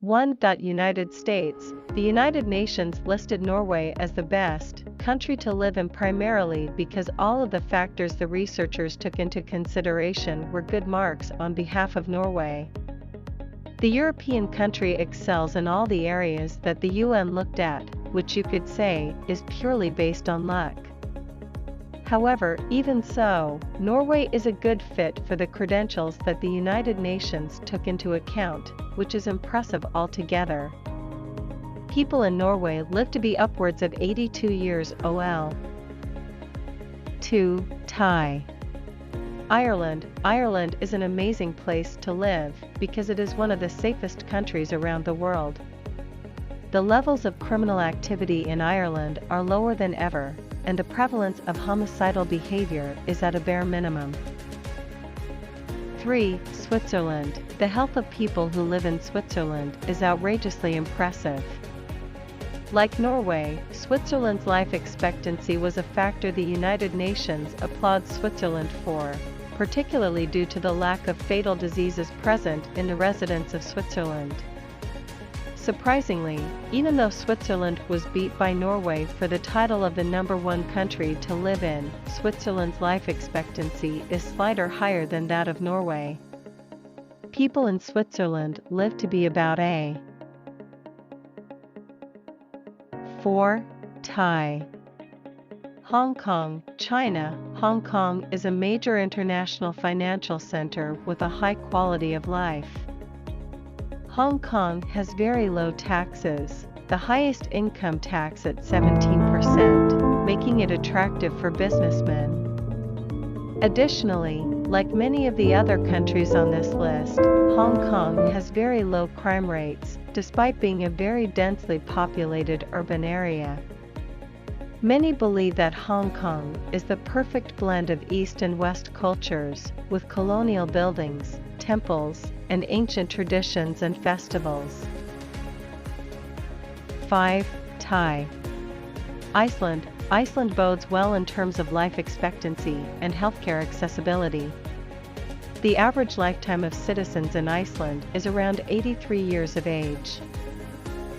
1. United States. The United Nations listed Norway as the best country to live in primarily because all of the factors the researchers took into consideration were good marks on behalf of Norway. The European country excels in all the areas that the UN looked at, which you could say is purely based on luck. However, even so, Norway is a good fit for the credentials that the United Nations took into account, which is impressive altogether. People in Norway live to be upwards of 82 years old. 2. Ireland. Ireland is an amazing place to live because it is one of the safest countries around the world. The levels of criminal activity in Ireland are lower than ever, and the prevalence of homicidal behavior is at a bare minimum. 3. Switzerland. The health of people who live in Switzerland is outrageously impressive. Like Norway, Switzerland's life expectancy was a factor the United Nations applauds Switzerland for, particularly due to the lack of fatal diseases present in the residents of Switzerland. Surprisingly, even though Switzerland was beat by Norway for the title of the #1 country to live in, Switzerland's life expectancy is slightly higher than that of Norway. People in Switzerland live to be about 4. Hong Kong, China. Hong Kong is a major international financial center with a high quality of life. Hong Kong has very low taxes, the highest income tax at 17%, making it attractive for businessmen. Additionally, like many of the other countries on this list, Hong Kong has very low crime rates, despite being a very densely populated urban area. Many believe that Hong Kong is the perfect blend of East and West cultures, with colonial buildings, temples, and ancient traditions and festivals. 5. Iceland. Iceland bodes well in terms of life expectancy and healthcare accessibility. The average lifetime of citizens in Iceland is around 83 years of age.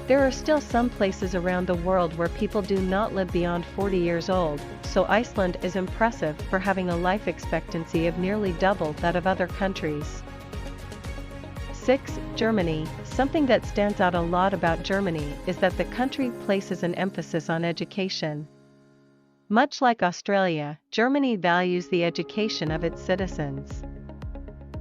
There are still some places around the world where people do not live beyond 40 years old, so Iceland is impressive for having a life expectancy of nearly double that of other countries. 6. Germany. Something that stands out a lot about Germany is that the country places an emphasis on education. Much like Australia, Germany values the education of its citizens.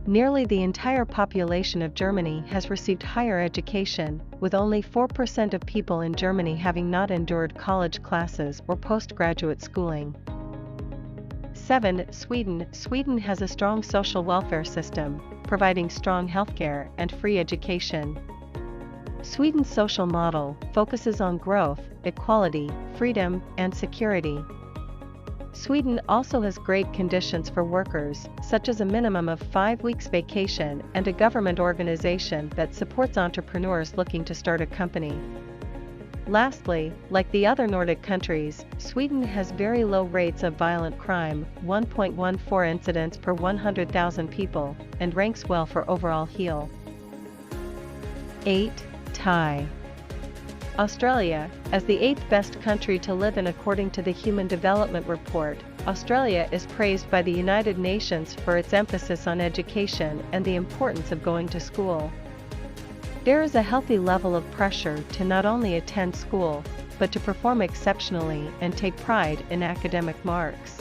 Nearly the entire population of Germany has received higher education, with only 4% of people in Germany having not endured college classes or postgraduate schooling. 7. Sweden. Sweden has a strong social welfare system, providing strong healthcare and free education. Sweden's social model focuses on growth, equality, freedom, and security. Sweden also has great conditions for workers, such as a minimum of 5 weeks vacation and a government organization that supports entrepreneurs looking to start a company. Lastly, like the other Nordic countries, Sweden has very low rates of violent crime, 1.14 incidents per 100,000 people, and ranks well for overall health. 8. Australia. As the 8th best country to live in according to the Human Development Report, Australia is praised by the United Nations for its emphasis on education and the importance of going to school. There is a healthy level of pressure to not only attend school, but to perform exceptionally and take pride in academic marks.